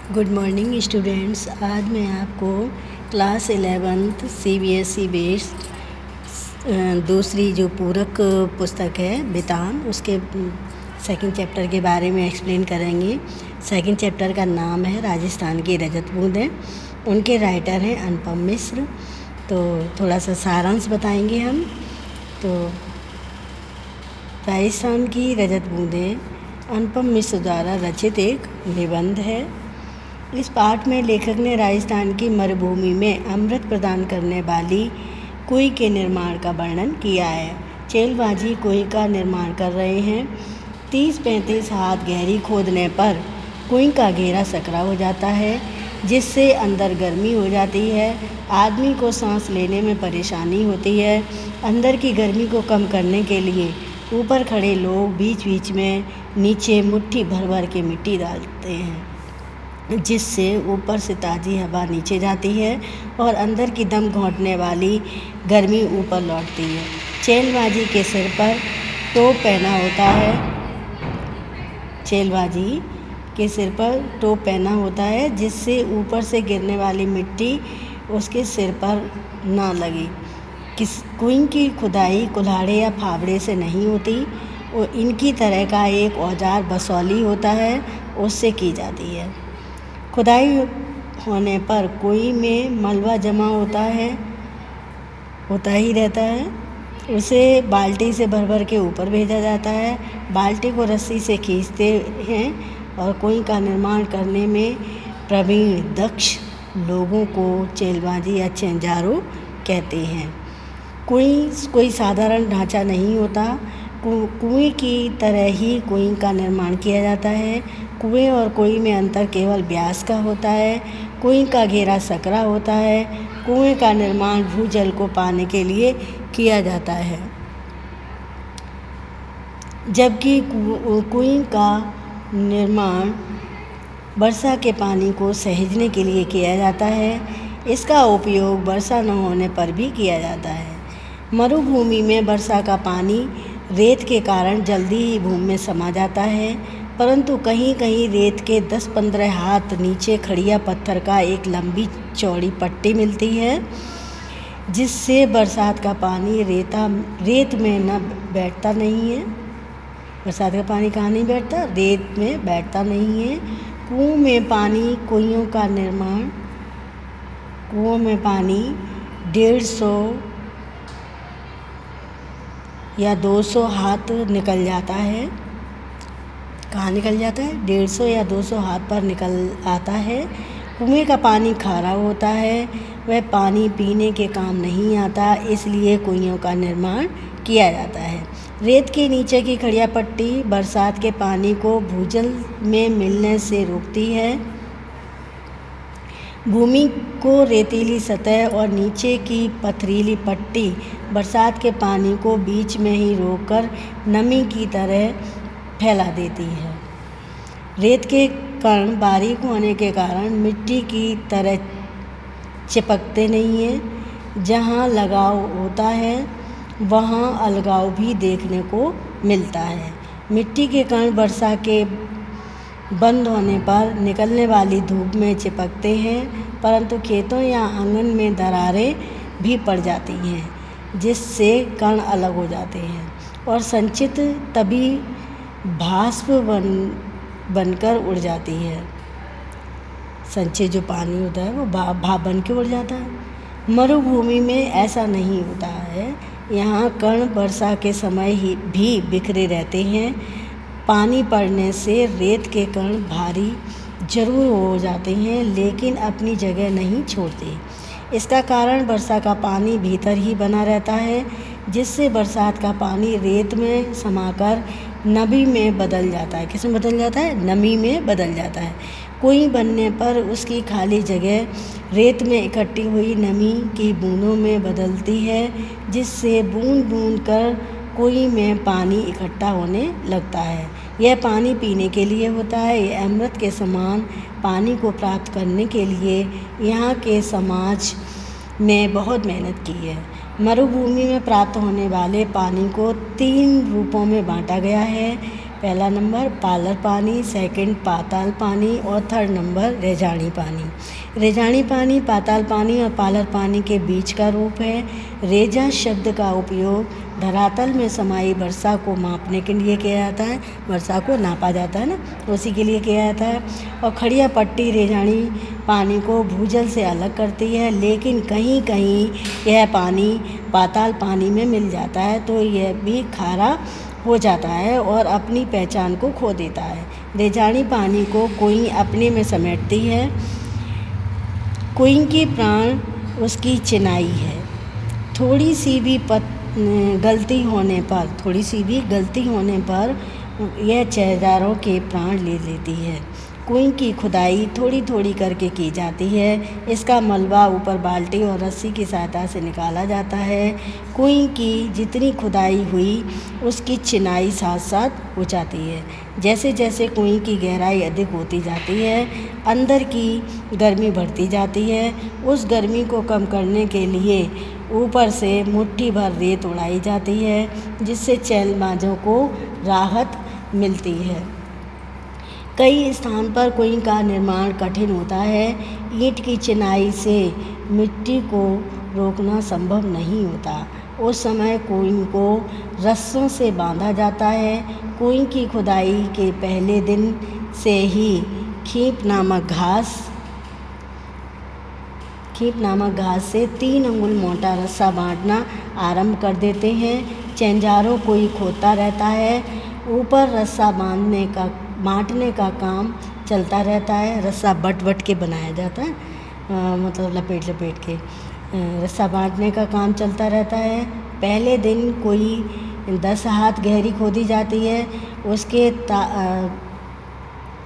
Good morning students. आज मैं आपको क्लास 11th CBSE बेस्ड दूसरी जो पूरक पुस्तक है बितान, उसके सेकंड चैप्टर के बारे में एक्सप्लेन करेंगे। सेकंड चैप्टर का नाम है राजस्थान की रजत बूंदें। उनके राइटर हैं अनुपम मिश्र। तो थोड़ा सा सारांश बताएंगे हम। तो राजस्थान की रजत बूंदें अनुपम मिश्र द्वारा रचित एक निबंध है। इस पाठ में लेखक ने राजस्थान की मरुभूमि में अमृत प्रदान करने वाली कुएं के निर्माण का वर्णन किया है। चेलबाजी कुएं का निर्माण कर रहे हैं। 30-35 हाथ गहरी खोदने पर कुएं का घेरा सकरा हो जाता है, जिससे अंदर गर्मी हो जाती है। आदमी को सांस लेने में परेशानी होती है। अंदर की गर्मी को कम करने के लिए ऊपर खड़े लोग बीच बीच में नीचे मुट्ठी भर भर के मिट्टी डालते हैं, जिससे ऊपर से ताज़ी हवा नीचे जाती है और अंदर की दम घोंटने वाली गर्मी ऊपर लौटती है। चेलबाजी के सिर पर टोप पहना होता है। चेलबाजी के सिर पर टोप पहना होता है, जिससे ऊपर से गिरने वाली मिट्टी उसके सिर पर ना लगे। कुएं की खुदाई कुल्हाड़े या फावड़े से नहीं होती। और इनकी तरह का एक औजार बसौली होता है, उससे की जाती है। खुदाई होने पर कुएं में मलबा जमा होता ही रहता है। उसे बाल्टी से भर भर के ऊपर भेजा जाता है। बाल्टी को रस्सी से खींचते हैं और कुएं का निर्माण करने में प्रवीण दक्ष लोगों को चेलबाजी या चेंजारो कहते हैं। कुएं कोई साधारण ढांचा नहीं होता। कुएं की तरह ही कुएं का निर्माण किया जाता है। कुएं और कुएं में अंतर केवल व्यास का होता है। कुएं का घेरा सकरा होता है। कुएं का निर्माण भूजल को पाने के लिए किया जाता है, जबकि कुएं का निर्माण वर्षा के पानी को सहेजने के लिए किया जाता है। इसका उपयोग वर्षा न होने पर भी किया जाता है। मरुभूमि में वर्षा का पानी रेत के कारण जल्दी ही भूमि में समा जाता है, परंतु कहीं कहीं रेत के 10-15 हाथ नीचे खड़िया पत्थर का एक लंबी चौड़ी पट्टी मिलती है, जिससे बरसात का पानी रेत में न बैठता नहीं है। बरसात का पानी कहाँ नहीं बैठता? रेत में बैठता नहीं है। कुओं में पानी 150 या 200 हाथ निकल जाता है। कहाँ निकल जाता है? 150 या 200 हाथ पर निकल आता है। कुएं का पानी खारा होता है। वह पानी पीने के काम नहीं आता, इसलिए कुइयों का निर्माण किया जाता है। रेत के नीचे की खड़िया पट्टी बरसात के पानी को भूजल में मिलने से रोकती है। भूमि को रेतीली सतह और नीचे की पथरीली पट्टी बरसात के पानी को बीच में ही रोककर नमी की तरह फैला देती है। रेत के कण बारीक होने के कारण मिट्टी की तरह चिपकते नहीं हैं। जहाँ लगाव होता है वहाँ अलगाव भी देखने को मिलता है। मिट्टी के कण वर्षा के बंद होने पर निकलने वाली धूप में चिपकते हैं, परंतु खेतों या आंगन में दरारें भी पड़ जाती हैं, जिससे कण अलग हो जाते हैं और संचित तभी भास्प बनकर उड़ जाती है। संचित जो पानी होता है वो भाप बन के उड़ जाता है। मरुभूमि में ऐसा नहीं होता है। यहाँ कण वर्षा के समय ही भी बिखरे रहते हैं। पानी पड़ने से रेत के कण भारी जरूर हो जाते हैं, लेकिन अपनी जगह नहीं छोड़ते। इसका कारण वर्षा का पानी भीतर ही बना रहता है, जिससे बरसात का पानी रेत में समाकर नमी में बदल जाता है। किस में बदल जाता है? नमी में बदल जाता है। कुएं बनने पर उसकी खाली जगह रेत में इकट्ठी हुई नमी की बूंदों में बदलती है, जिससे बूंद बूंद कर कुएं में पानी इकट्ठा होने लगता है। यह पानी पीने के लिए होता है। यह अमृत के समान पानी को प्राप्त करने के लिए यहाँ के समाज ने बहुत मेहनत की है। मरुभूमि में प्राप्त होने वाले पानी को 3 रूपों में बांटा गया है। पहला नंबर पालर पानी, सेकंड पाताल पानी और थर्ड नंबर रेजानी पानी। रेजानी पानी पाताल पानी और पालर पानी के बीच का रूप है। रेजा शब्द का उपयोग धरातल में समाई वर्षा को मापने के लिए किया जाता है। वर्षा को नापा जाता है ना, उसी के लिए किया जाता है। और खड़िया पट्टी रेजानी पानी को भूजल से अलग करती है, लेकिन कहीं कहीं यह पानी पाताल पानी में मिल जाता है तो यह भी खारा हो जाता है और अपनी पहचान को खो देता है। रेजानी पानी को कुई अपने में समेटती है। कुई की प्राण उसकी चिनाई है। थोड़ी सी भी गलती होने पर यह चेहरारों के प्राण ले लेती है। कुएं की खुदाई थोड़ी थोड़ी करके की जाती है। इसका मलबा ऊपर बाल्टी और रस्सी की सहायता से निकाला जाता है। कुएं की जितनी खुदाई हुई उसकी चिनाई साथ साथ हो जाती है। जैसे जैसे कुएं की गहराई अधिक होती जाती है, अंदर की गर्मी बढ़ती जाती है। उस गर्मी को कम करने के लिए ऊपर से मुट्ठी भर रेत उड़ाई जाती है, जिससे चैलबाजों को राहत मिलती है। कई स्थान पर कुएं का निर्माण कठिन होता है। ईंट की चिनाई से मिट्टी को रोकना संभव नहीं होता। उस समय कुएं को रस्सों से बांधा जाता है। कुएं की खुदाई के पहले दिन से ही खीप नामक घास से 3 अंगुल मोटा रस्सा बांटना आरंभ कर देते हैं। चेंजारों कोई खोदता रहता है। ऊपर रस्सा बांटने का काम चलता रहता है। रस्सा बट के बनाया जाता है, मतलब लपेट के रस्सा बांटने का काम चलता रहता है। पहले दिन कोई 10 हाथ गहरी खोदी जाती है। उसके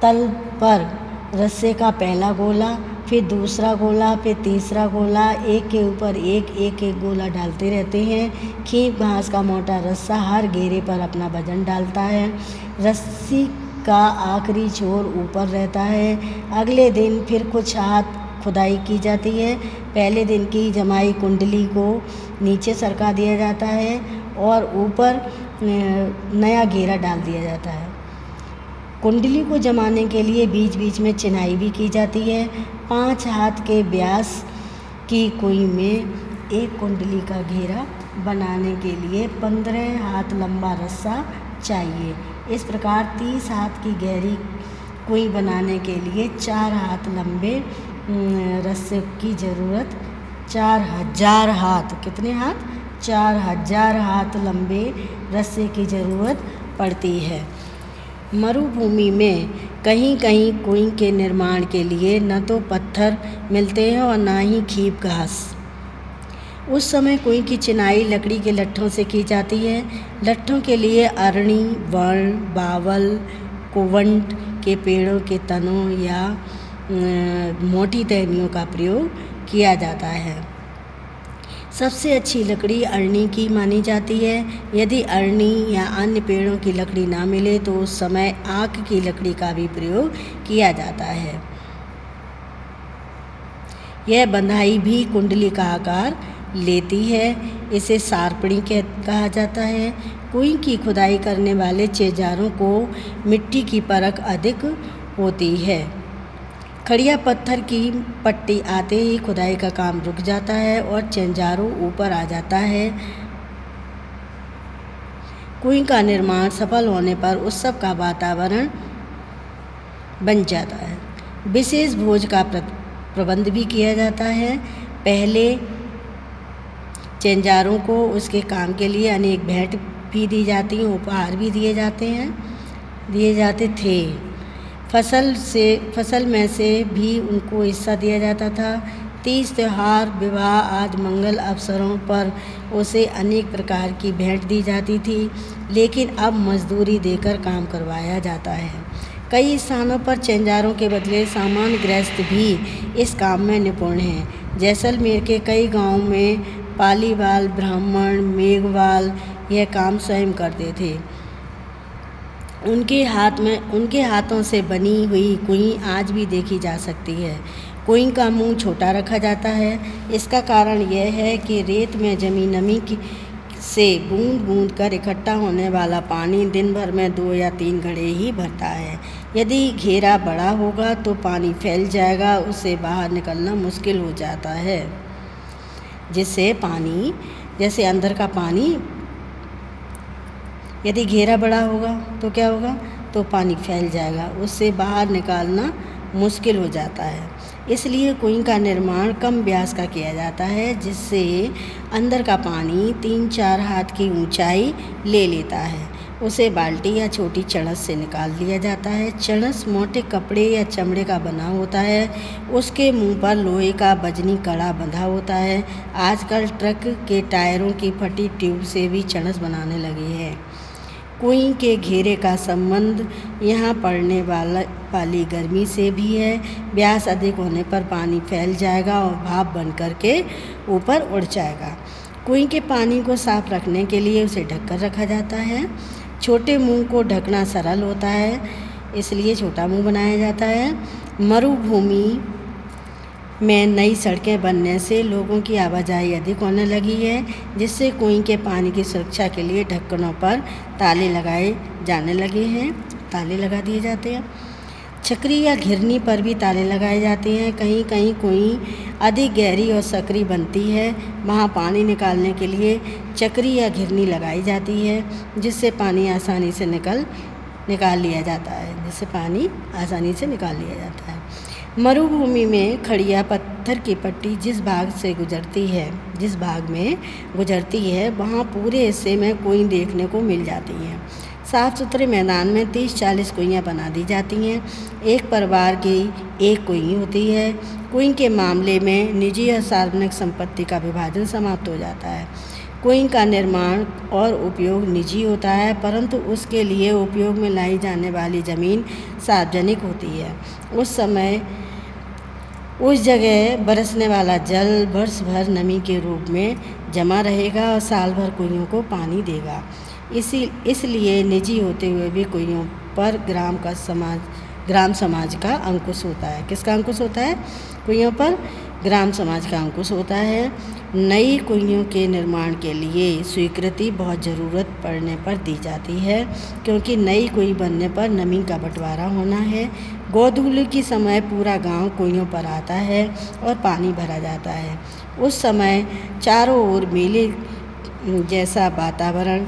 तल पर रस्से का पहला गोला, फिर दूसरा गोला, फिर तीसरा गोला, एक के ऊपर एक गोला डालते रहते हैं। खीप घास का मोटा रस्सा हर घेरे पर अपना वजन डालता है। रस्सी का आखिरी छोर ऊपर रहता है। अगले दिन फिर कुछ हाथ खुदाई की जाती है। पहले दिन की जमाई कुंडली को नीचे सरका दिया जाता है और ऊपर नया घेरा डाल दिया जाता है। कुंडली को जमाने के लिए बीच बीच में चिनाई भी की जाती है। 5 हाथ के व्यास की कुई में एक कुंडली का घेरा बनाने के लिए 15 हाथ लंबा रस्सा चाहिए। इस प्रकार 30 हाथ की गहरी कुई बनाने के लिए 4 हाथ लंबे रस्से की ज़रूरत 4000 हाथ, कितने हाथ? 4000 हाथ लंबे रस्से की ज़रूरत पड़ती है। मरुभूमि में कहीं कहीं कुएं के निर्माण के लिए न तो पत्थर मिलते हैं और न ही खीप घास। उस समय कुएं की चिनाई लकड़ी के लट्ठों से की जाती है। लट्ठों के लिए अरणी, वर्ण, बावल, कोवंट के पेड़ों के तनों या मोटी टहनियों का प्रयोग किया जाता है। सबसे अच्छी लकड़ी अरणी की मानी जाती है। यदि अरणी या अन्य पेड़ों की लकड़ी ना मिले तो उस समय आक की लकड़ी का भी प्रयोग किया जाता है। यह बंधाई भी कुंडली का आकार लेती है। इसे सारपणी कहा जाता है। कुएं की खुदाई करने वाले चेजारों को मिट्टी की परख अधिक होती है। खड़िया पत्थर की पट्टी आते ही खुदाई का काम रुक जाता है और चेंजारों ऊपर आ जाता है। कुएं का निर्माण सफल होने पर उत्सव का वातावरण बन जाता है। विशेष भोज का प्रबंध भी किया जाता है। पहले चेंजारों को उसके काम के लिए अनेक भेंट भी दी जाती हैं, उपहार भी दिए जाते थे। फसल में से भी उनको हिस्सा दिया जाता था। तीज, त्योहार, विवाह आदि मंगल अवसरों पर उसे अनेक प्रकार की भेंट दी जाती थी, लेकिन अब मजदूरी देकर काम करवाया जाता है। कई स्थानों पर चेंजारों के बदले सामान्य गृहस्थ भी इस काम में निपुण हैं। जैसलमेर के कई गांवों में पालीवाल, ब्राह्मण, मेघवाल यह काम स्वयं करते थे। उनके हाथों से बनी हुई कुएं आज भी देखी जा सकती है। कुएं का मुंह छोटा रखा जाता है। इसका कारण यह है कि रेत में जमी नमी से बूंद बूंद कर इकट्ठा होने वाला पानी दिन भर में 2 या 3 घड़े ही भरता है। यदि घेरा बड़ा होगा तो पानी फैल जाएगा, उससे बाहर निकलना मुश्किल हो जाता है। जिससे पानी, जैसे अंदर का पानी, यदि घेरा बड़ा होगा तो क्या होगा, तो पानी फैल जाएगा, उससे बाहर निकालना मुश्किल हो जाता है। इसलिए कुएं का निर्माण कम व्यास का किया जाता है, जिससे अंदर का पानी 3-4 हाथ की ऊंचाई ले लेता है। उसे बाल्टी या छोटी चणस से निकाल लिया जाता है। चणस मोटे कपड़े या चमड़े का बना होता है। उसके मुंह पर लोहे का वजनी कड़ा बंधा होता है। आजकल ट्रक के टायरों की फटी ट्यूब से भी चणस बनाने लगे हैं। कुएं के घेरे का संबंध यहाँ पड़ने वाली गर्मी से भी है। व्यास अधिक होने पर पानी फैल जाएगा और भाप बन करके ऊपर उड़ जाएगा। कुएं के पानी को साफ रखने के लिए उसे ढककर रखा जाता है। छोटे मुंह को ढकना सरल होता है, इसलिए छोटा मुंह बनाया जाता है। मरुभूमि में नई सड़कें बनने से लोगों की आवाजाही अधिक होने लगी है, जिससे कुएं के पानी की सुरक्षा के लिए ढक्कनों पर ताले लगाए जाने लगे हैं, ताले लगा दिए जाते हैं। छकरी या घिरनी पर भी ताले लगाए जाते हैं। कहीं कहीं कुएं अधिक गहरी और सकरी बनती है, वहाँ पानी निकालने के लिए चक्री या घिरनी लगाई जाती है, जिससे पानी आसानी से निकाल लिया जाता है। मरुभूमि में खड़िया पत्थर की पट्टी जिस भाग में गुजरती है वहाँ पूरे हिस्से में कुएं देखने को मिल जाती हैं। साफ सुथरे मैदान में 30-40 कुइयाँ बना दी जाती हैं। एक परिवार की एक कुई होती है। कुएं के मामले में निजी और सार्वजनिक संपत्ति का विभाजन समाप्त हो जाता है। कुएं का निर्माण और उपयोग निजी होता है, परंतु उसके लिए उपयोग में लाई जाने वाली ज़मीन सार्वजनिक होती है। उस जगह बरसने वाला जल वर्ष भर नमी के रूप में जमा रहेगा और साल भर कुइयों को पानी देगा। इसलिए निजी होते हुए भी कुइयों पर ग्राम समाज का अंकुश होता है। किसका अंकुश होता है? कुइयों पर ग्राम समाज का अंकुश होता है। नई कुइयों के निर्माण के लिए स्वीकृति बहुत ज़रूरत पड़ने पर दी जाती है, क्योंकि नई कुई बनने पर नमी का बंटवारा होना है। गोधूली के समय पूरा गांव कुइयों पर आता है और पानी भरा जाता है। उस समय चारों ओर मेले जैसा वातावरण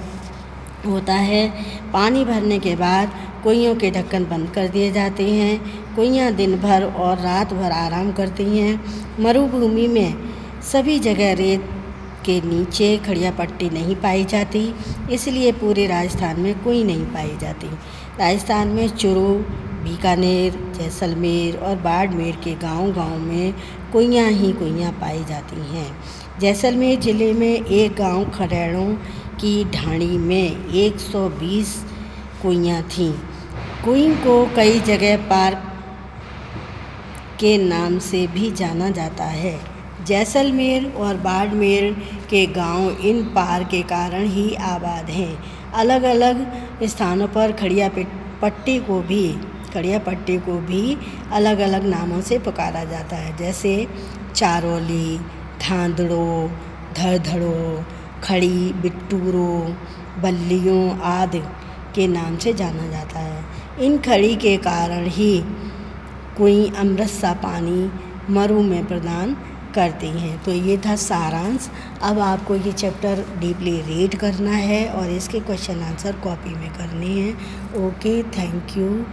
होता है। पानी भरने के बाद कुइयों के ढक्कन बंद कर दिए जाते हैं। कुइयाँ दिन भर और रात भर आराम करती हैं। मरुभूमि में सभी जगह रेत के नीचे खड़िया पट्टी नहीं पाई जाती, इसलिए पूरे राजस्थान में कुई नहीं पाई जाती। राजस्थान में चूरू, बीकानेर, जैसलमेर और बाड़मेर के गांव-गांव में कुइयाँ ही कुइयाँ पाई जाती हैं। जैसलमेर ज़िले में एक गांव खरेड़ों की ढाणी में 120 कुइयाँ थीं। कुई को कई जगह पार्क के नाम से भी जाना जाता है। जैसलमेर और बाड़मेर के गांव इन पार्क के कारण ही आबाद हैं। अलग अलग स्थानों पर खड़िया पट्टी को भी अलग अलग नामों से पुकारा जाता है, जैसे चारोली, धांधड़ो, धड़धड़ो, खड़ी, बिट्टूरो, बल्लियों आदि के नाम से जाना जाता है। इन खड़ी के कारण ही कुई अमृत सा पानी मरु में प्रदान करती हैं। तो ये था सारांश। अब आपको ये चैप्टर डीपली रीड करना है और इसके क्वेश्चन आंसर कॉपी में करने हैं। Okay, thank you.